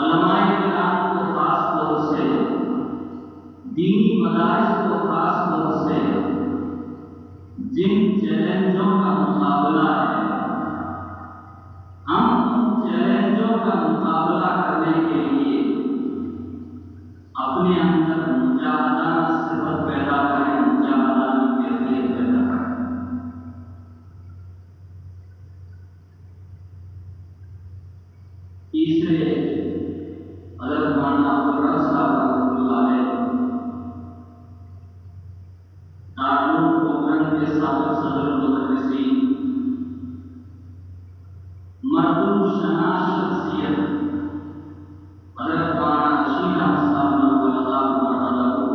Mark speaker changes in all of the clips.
Speaker 1: علماء کرام خاص طور سے جن چیلنجوں کا مقابلہ ہے، ہم ان چیلنجوں کا مقابلہ کرنے کے لیے اپنے اندر مجاہدانہ صفت پیدا کریں، مجاہدانہ کیفیت پیدا کریں۔ تیسرے حضرت مولانا عبدالرب صاحب رحمۃ اللہ علیہ دارالعلوم پروگرام کے سابق صدر المدرسین، مردم شناس شخصیت حضرت مولانا رشید احمد صاحب نور اللہ مرتضی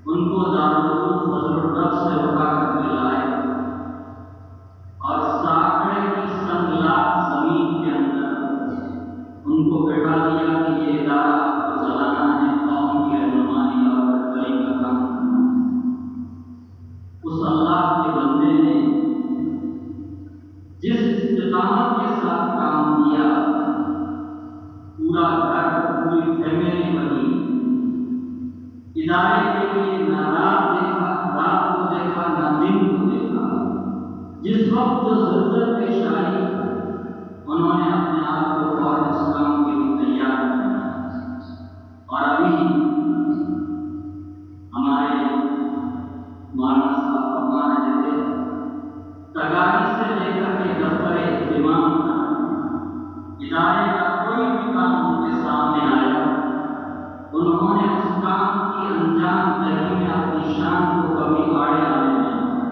Speaker 1: ان کو دارالعلوم فضل الرب سے اٹھا کر کے لائے اور ساکڑے کی سنگلاخ زمین کے اندر ان کو بیٹھا دیا کہ یہ ادارہ آپ کو چلانا ہے، قوم کی رہنمائی اور رہبری کا کام کرنا ہے۔ اس اللہ کے بندے نے جس استقامت کے ساتھ کام کیا، پورا گھر پوری فیملی بنی، ادارے کے لیے نہ رات کو دیکھا نہ دن کو دیکھا، جس وقت جو ضرورت پیش آئی انہوں نے اپنے آپ کو فوراً اس کام کے لیے تیار کیا۔ اور ابھی ہمارے مولانا صاحب فرما رہے تھے، تگاری سے لے کر کے دفتر اہتمام تک ادارے کا کوئی بھی کام ان کے سامنے آیا، انہوں نے اس کام کی انجام دہی میں اپنی شان کو کبھی آڑے آنے نہیں دیا۔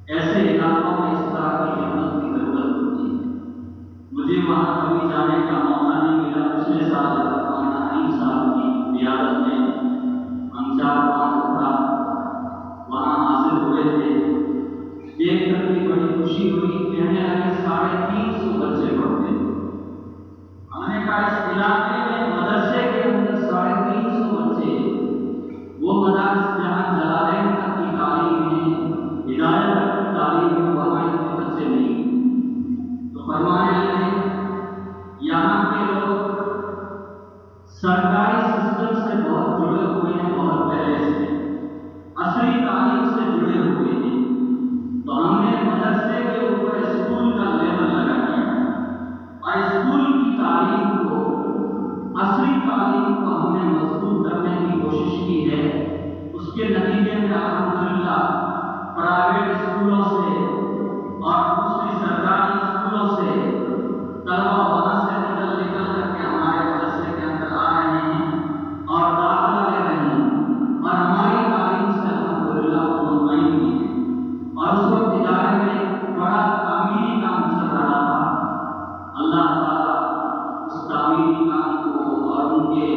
Speaker 1: ایسے علاقوں میں اس طرح کی خدمت کی ضرورت ہوتی ہے۔ مجھے وہاں کبھی جانے کا موقع نہیں ملا۔ پچھلے سال مولانا علی صاحب کی قیادت میں ہم 4-5 افراد وہاں حاضر ہوئے تھے۔ دیکھ کر کے بڑی خوشی ہوئی، کہنے لگے 350 بچے پڑھتے ہیں۔ ہم نے کہا اس علاقے میں مدرسے کے اندر 350 بچے، وہ مدارس جہاں جلالین تک کی تعلیم ہے، ہدایت تک کی تعلیم ہے، وہاں اتنے بچے نہیں۔ تو فرمانے لگے یہاں کے لوگ سرکاری سسٹم سے بہت جڑے ہوئے ہیں، بہت پہلے سے عصری تعلیم سے جڑے ہوئے ہیں، تو ہم نے مدرسے کے اوپر اسکول کا لیبل لگا دیا اور اسکول کی تعلیم کو، عصری تعلیم کو ہم نے مضبوط کرنے کی کوشش کی ہے۔ اس کے نتیجے میں الحمدللہ پرائیویٹ اسکولوں سے اور دوسری سرکاری اسکولوں سے طلبا وہاں سے نکل کر کے ہمارے مدرسے کے اندر آ رہے ہیں اور داخلہ لے رہے ہیں، اور ہماری تعلیم سے الحمدللہ وہ مطمئن بھی ہیں۔ اور اس وقت ادارے میں بڑا تعمیری کام چل رہا تھا۔ اللہ تعالیٰ اس تعمیری کام کو اور ان کے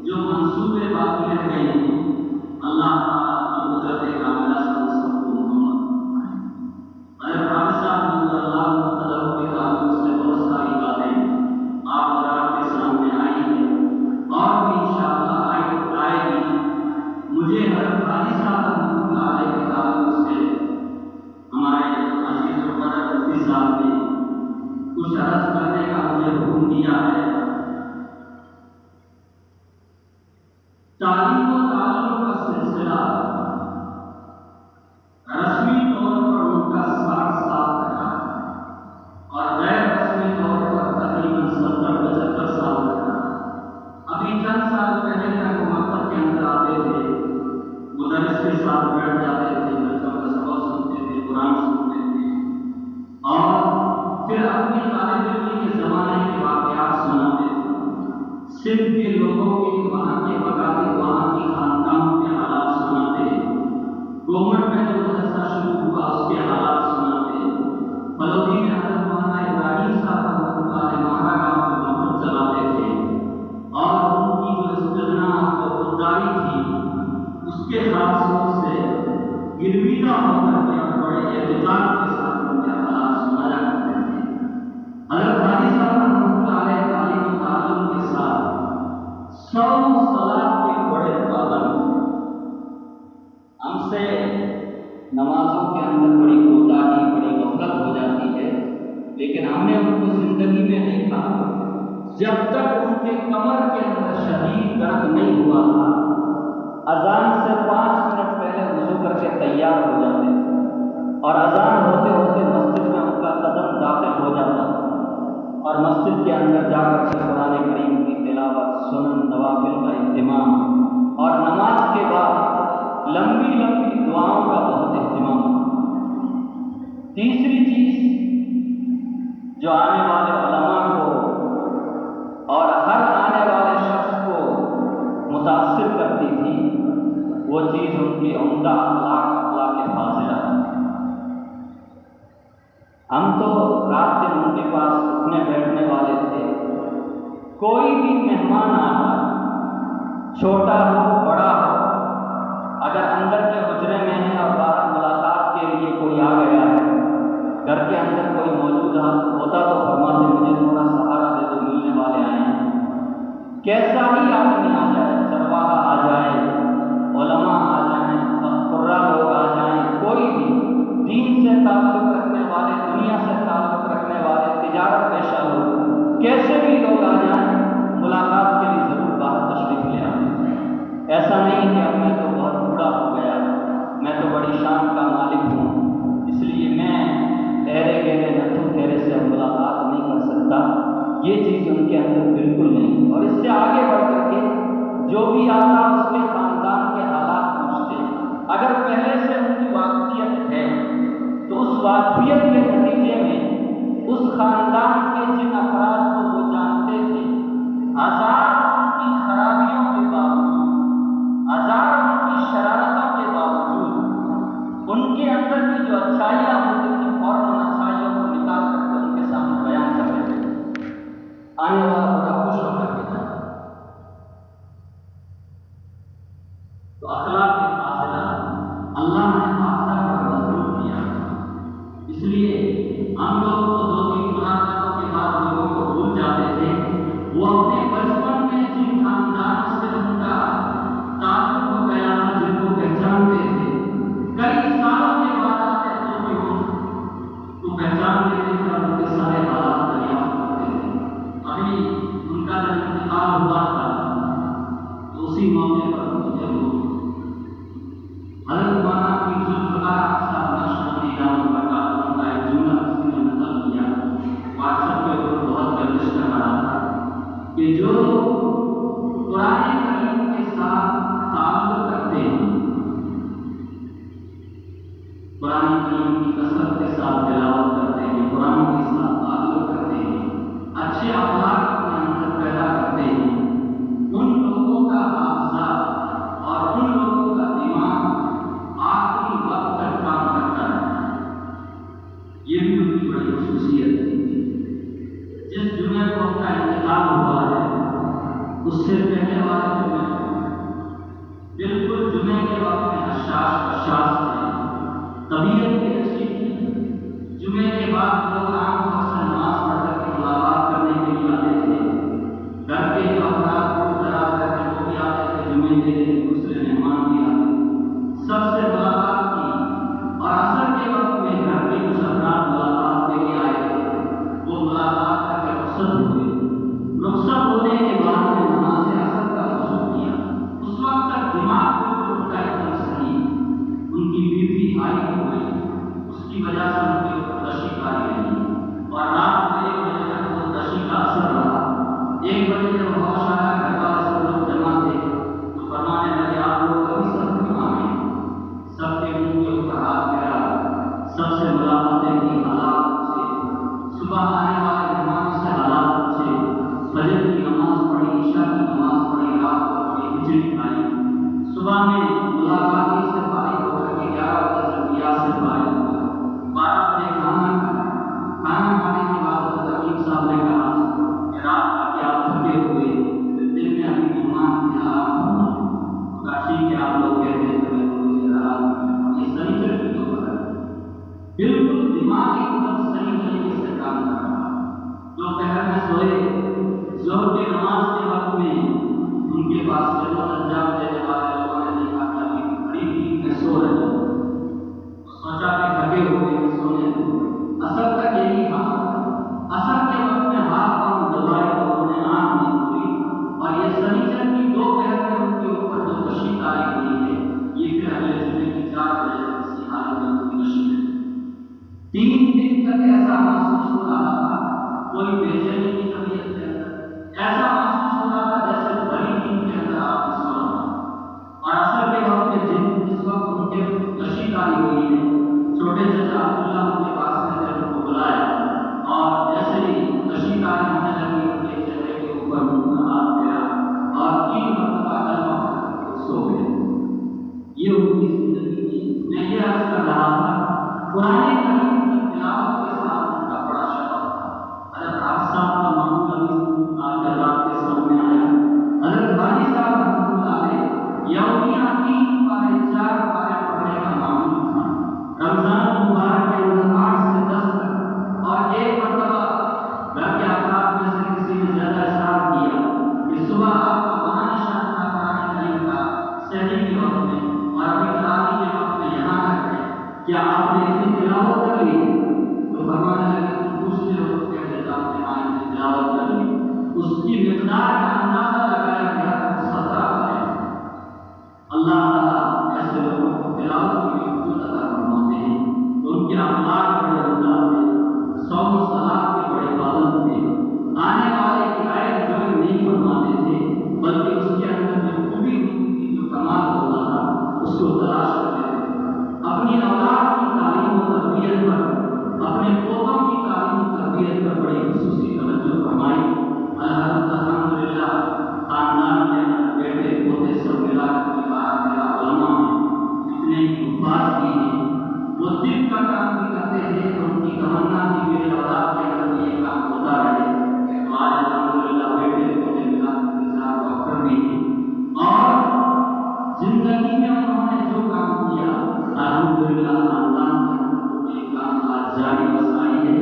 Speaker 1: جو منصوبے باقی رہ گئے ہیں، اللہ تعالیٰ کی قدرت کاملہ سے ان سب کو مکمل فرمائے۔ حضرت حافظ صاحب نور اللہ مرتضی کے تعلق سے بہت ساری باتیں آپ حضرات کے سامنے آئی ہیں اور بھی انشاءاللہ آئے گی۔ مجھے حضرت حاجی صاحب رحمۃ اللہ علیہ کے تعلق سے ہمارے عزیز القدر مفتی صاحب نے کچھ عرض کرنے کا مجھے حکم دیا ہے۔ تعلیم و تعلم کا سلسلہ رسمی طور پر ان کا 60 سال رہا اور غیر رسمی طور پر تقریباً 70-75 سال رہا۔ ابھی چند سال پہلے تک مکتب کے اندر آتے تھے، مدرس کے ساتھ بیٹھ جاتے تھے، بچوں کا سبق سنتے تھے، قرآن سنتے تھے، اور پھر اپنی طالب علمی کے زمانے کے واقعات سناتے تھے۔ سندھ کے لوگوں کے وہاں کے مقامی، وہاں کی خاندانوں کے حالات سناتے، گومٹ میں جو مدرسہ شروع ہوا اس کے حالات سناتے، فلوی میں حضرت مولانا ابراہیم صاحب رحمۃ اللہ علیہ مہارا گاؤں جو مکتب چلاتے تھے اور ان کی جو استغنا جو خودداری تھی، اس کے خاص سے گرویدہ ہو کر کے اور بڑے اعتقاد کے ساتھ ان کے حالات سنایا کرتے تھے۔ حضرت حاجی صاحب رحمۃ اللہ علیہ تعلیم و تعلم کے ساتھ 100 صلات کے بڑے پابند تھے۔ ہم سے نمازوں کے اندر بڑی کوتاہی، بڑی غفلت ہو جاتی ہے، لیکن ہم نے ان کو زندگی میں دیکھا جب تک ان کے کمر کے اندر شدید درد نہیں ہوا تھا، اذان سے 5 منٹ پہلے وضو کر کے تیار ہو جاتے تھے اور اذان ہوتے ہوتے مسجد میں ان کا قدم داخل ہو جاتا اور مسجد کے اندر جا کر کے قرآن کریم کی تلاوت، سنن نوافل کا اہتمام اور نماز کے بعد لمبی لمبی دعاؤں کا بہت اہتمام۔ تیسری چیز جو آنے والے علماء کو اور ہر آنے والے شخص کو متاثر کرتی تھی، وہ چیز ان کی عمدہ اخلاق فاضلہ ہے۔ ہم تو رات دن ان کے پاس اٹھنے بیٹھنے والے تھے، کوئی بھی مہمان آتا، چھوٹا ہو بڑا ہو، اگر اندر کے حجرے میں ہے اور باہر ملاقات کے لیے کوئی آ گیا ہے، گھر کے اندر کوئی موجود ہوتا تو فرماتے مجھے تھوڑا سہارا دے دو، ملنے والے آئے ہیں۔ کیسا ہی آدمی آ جائے، چرواہا آ جائے، علماء آ جائیں، قرہ لوگ آ جائیں، کوئی بھی دین سے تعلق رکھنے والے، دنیا سے تعلق رکھنے والے، تجارت پیشہ لوگ، کیسے بھی لوگ آ جائیں، ملاقات کے لیے ضرور باہر تشریف لے آئیں۔ ایسا نہیں کہ اب میں تو بہت بوڑھا ہو گیا، میں تو بڑی شان کا مالک ہوں، اس لیے میں ٹھہرے گہرے نتھو ٹھہرے سے اب ملاقات نہیں کر سکتا، یہ چیز ان کے اندر بالکل نہیں۔ اور اس سے آگے بڑھ کر کے جو بھی آتا اس کے خاندان کے حالات پوچھتے، اگر پہلے سے ان کی واقفیت ہے تو اس واقفیت کے نتیجے میں اس خاندان کے جن افراد کو وہ جانتے تھے، ہزار ان کی خرابیوں کے باوجود، ہزار ان کی شرارتوں کے باوجود، ان کے اندر کی جو اچھائیاں ہوتی تھیں فوراً ان اچھائیوں کو نکال کر کے ان کے سامنے بیان کر دیتے تھے، آنے والا بڑا خوش ہو کر کے جاتا۔ تو اخلاق فاضلہ اللہ نے حادثہ پر مضبوط کیا، اس لیے ہم لوگ تو 2-3 ملاقاتوں کے بعد لوگوں کو بھول جاتے تھے، وہ اپنے بچپن میں جن خاندانوں سے ان کا تعلق ہو گیا تھا، جن کو پہچانتے تھے، کئی سالوں کے بعد آتے تو پہچان لیتے تھے اور ان کے سارے حالات دریافت کرتے تھے۔ ابھی ان کا جب انتقال ہوا تھا تو اسی موقع پر مجھے حضرت مولانا پیر ذوالفقار صاحب نقشبندی دامت برکاتہ کا ایک جملہ کسی نے نقل کیا، واٹس ایپ کے اوپر بہت گردش کر رہا تھا کہ جو قرآن کریم کے ساتھ تعلق رکھتے ہیں، قرآن کریم کی کثرت کے ساتھ تلاوت کرتے ہیں، قرآن کے ساتھ تعلق کرتے ہیں، اچھے اخلاق اپنے اندر پیدا کرتے ہیں، ان لوگوں کا حافظہ اور ان لوگوں کا دماغ آخری وقت تک کام کرتا ہے۔ یہ بھی ان کی بڑی خصوصیت ہے۔ جس جمعے کو ان کا انتقال ہوا ہے اس سے پہلے والے جمعے کو بالکل جمعے کے وقت میں حشاش تھے، طبیعت بھی اچھی تھی، جمعے کے بعد لوگ عام طور سے نماز پڑھ کر کے ملاقات کرنے کے لیے آتے تھے، گھر کے جو افراد دور دراز رہتے وہ بھی آتے تھے، جمعے کے لیے دوسرے مہمان بھی آتے تھے، سب سے ملاقات کی، اور عصر کے وقت میں گھر کے کچھ افراد ملاقات کے لیے آئے تھے، وہ ملاقات کر کے رخصت ہوئے، رخصت ہونے کے بعد میں نماز عصر کا وضو کیا، اس وقت تک دماغ بالکل ان کا ایک دم صحیح، ان کی بیوی آئی ہو گئی، اس کی وجہ سے ان کے اوپر نشی کاری رہی، اور رات کو 1 بجے تک وہ نشی کا اثر رہا۔ 1 بجے جب ہوش آیا، گھر والے سب لوگ جمع تھے تو فرمانے لگے آپ لوگ ابھی سب کیوں آ گئے؟ سب کے منہ کے اوپر ہاتھ پھیرا، سب سے ملاقاتیں کی، حالات پوچھے، صبح آنے والے مہمانوں سے حالات پوچھے، فجر کی نماز پڑھی، عشاء کی نماز پڑھی، رات کو پڑھی، کھچڑی کھائی، صبح میں ملاقاتی سے فارغ ہو کر کے 11 بجے ضروریات سے فارغ ہوئے، 12 بجے کھانا کھایا، کھانا کھانے کے بعد حضرت حکیم صاحب نے کہا کہ رات کا کہ آپ تھکے ہوئے، دن میں ابھی مہمان کے آرام فرمائیں، کاشی کے آپ لوگ کہتے ہیں تو میں تھوڑی آرام کروں، یہ صحیح طریقے کے اوپر ہے، بالکل دماغ ایک دم صحیح طریقے سے کام کر رہا ہے۔ دوپہر میں سوئے، ظہر کی نماز کے وقت میں ان کے پاس خدمت انجام دینے والے لوگوں نے دیکھا کہ ابھی بڑی نیند میں سو رہے ہیں، سوچا کہ تھکے ہوئے ہیں، سونے دیں، عصر تک یہی حال، عصر کے وقت میں ہاتھ پاؤں دبائے تو انہوں نے آنکھ نہیں کھولی، اور یہ سنیچر کی دوپہر میں ان کے اوپر جو تشریف آئی 3 دن تک ایسا محسوس ہو رہا تھا کوئی بے چینی کی طبیعت کے اندر، ایسا محسوس ہو رہا تھا جیسے بڑی نیند کے اندر آپ سو رہا ہے۔ اور عصر کے وقت میں جس وقت ان کے کشی کاری ہوئی ہے، چھوٹے چچا عبداللہ ان کے پاس میں تھے، ان کو بلایا اور جیسے ہی کشی کاری ہونے لگی ان کے چہرے کے اوپر منہ کا ہاتھ پھیرا اور 3 مرتبہ کلمہ پڑھ کر کے سو گئے۔ یہ ان کی زندگی تھی۔ میں یہ عرض کر رہا تھا قرآن کریم کی تلاوت کے ساتھ ان کا بڑا شغف تھا۔ حضرت حافظ صاحب کا معمول ابھی آج کل آپ کے سامنے آیا۔ حضرت حاجی صاحب رحمۃ اللہ علیہ یومیہ 3 پارے 4 پارے پڑھنے کا معمول تھا۔ رمضان المبارک کے اندر 8 سے 10 تک، اور ایک مرتبہ گھر کے افراد میں سے کسی نے زیادہ اصرار کیا کہ صبح آپ کا وہاں نشان تھا قرآن کریم کا سحری کے وقت میں اور ابھی تراویح کے وقت میں یہاں تک ہے، کیا آپ نے اتنی تلاوت کر لی؟ تو فرمانے لگے تم پوچھتے ہو تو کہہ دیتا ہوں کہ ہاں اتنی تلاوت کر لی۔ اس کی مقدار کا اندازہ لگایا گیا تو 17 پارے تھے۔ اللہ تعالیٰ ایسے لوگوں کو تلاوت کی قوت عطا فرماتے ہیں۔ ان کے اخلاق بڑے عمدہ تھے، صوم و صلاۃ کے بڑے پابند تھے، آنے والے کی عیب جوئی نہیں فرماتے تھے، بلکہ اس کے اندر جو خوبی ہوتی تھی، جو کمال ہوتا تھا، اس کو تلاش کر لیتے تھے۔ اپنی اولاد کی تعلیم و تربیت پر، اپنے پوتوں کی تعلیم و تربیت پر بڑی خصوصی توجہ فرمائی۔ الحمدللہ خاندان کے اندر بیٹے پوتے سب ملا کر 12 علماء ہیں، اتنے حفاظ بھی ہیں۔ وہ طب کا کام بھی کرتے تھے تو ان کی تمنا تھی میرے اولاد کے اندر بھی یہ کام ہوتا رہے۔ تو آج الحمدللہ بیٹے پوتے ملا کر 4 ڈاکٹر بھی ہیں، اور زندگی میں انہوں نے جو کام کیا الحمدللہ خاندان کے اندر وہ ایک کام آج جاری بسائی ہے۔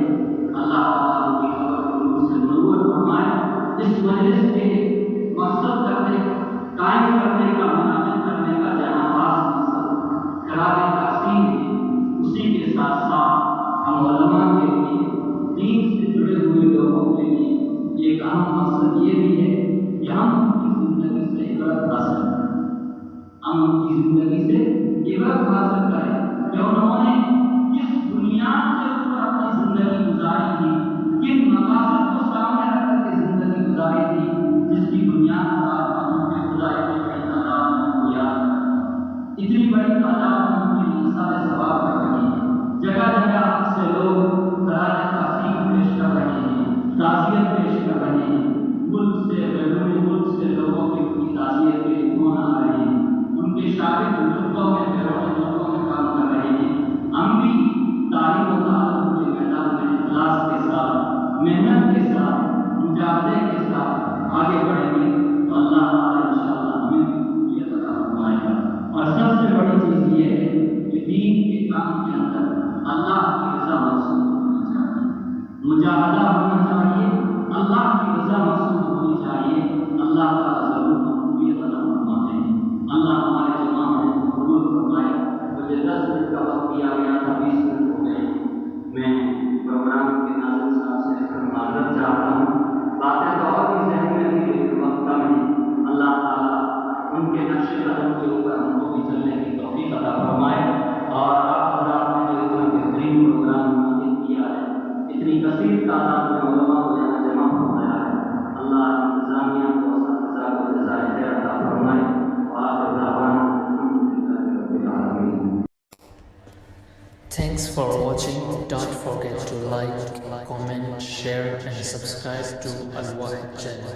Speaker 1: اللہ تعالیٰ ان کی خبر کو نور سے منور فرمائے۔ اس مجلس کے مقصد کرنے قائم کرنے کا منعقد کرنے کا جہاں خاص مقصد خراج تحسین ہے، اسی کے ساتھ ساتھ ہم علماء کے لیے دین سے جڑے ہوئے لوگوں کے لیے ایک اہم مقصد یہ بھی ہے کہ ہم ان کی زندگی سے عبرت حاصل کریں۔ ہم ان کی زندگی سے عبرت حاصل کریں کہ انہوں نے کس بنیاد کے اوپر اپنی زندگی گزاری تھی، کن مقاصد کو سامنے رکھ کر کے زندگی گزاری تھی، جس کی بنیاد پر آج ہم کے خدا اتنی بڑی تعداد میں ان کو یاد کر رہے ہیں، اتنی بڑی تعداد میں ان کی مثال ثواب کر رہی ہے۔ جگہ جگہ سے لوگ خراج تحسین پیش کر رہے ہیں، تعزیت پیش کر رہے ہیں، ملک سے بیرون ملک سے لوگوں کی ان کی تعزیت کے لیے فون آ رہے ہیں، ان کے شاگرد ملکوں میں بیرون ملکوں میں کام کر رہے ہیں۔ ہم بھی تعلیم و تعلم کے میدان میں اخلاص کے ساتھ، محنت کے ساتھ، مجاہدے کے ساتھ آگے بڑھیں گے تو اللہ تعالیٰ انشاءاللہ ہمیں بھی قبولیت عطا فرمائے گا۔ اور سب سے بڑی چیز یہ ہے کہ دین کے کام کے اندر اللہ کی رضا مقصود ہونی چاہیے، مجاہدہ ہونا چاہیے، اللہ کی رضا مقصود ہونی چاہیے۔ اللہ تعالیٰ ضرور قبولیت عطا فرماتے ہیں۔ اللہ ہمارے جماعت کو قبول فرمائے۔ مجھے 10 منٹ کا وقت دیا گیا تھا، 20 منٹ ہو گئے۔ میں پروگرام کے ناظرین صاحب سے معذرت چاہتا ہوں، باتیں تو اور بھی ذہن میں تھی لیکن وقت کم ہے۔ اللہ تعالیٰ ان کے نقش قدم کے اوپر ہم کو بھی چلنے کی توفیق عطا فرمائے، اور آپ حضرات نے جو اتنا بہترین پروگرام منعقد کیا ہے، اتنی کثیر تعداد میں علماء کو یہاں جمع فرمایا ہے، اللہ انتظامیہ کو اساتذہ کو جزائے خیر عطا فرمائے۔ وآخر دعوانا الحمدللہ رب العالمین۔
Speaker 2: Thanks for watching. Don't forget to like, comment, share and subscribe to Al Wahid channel.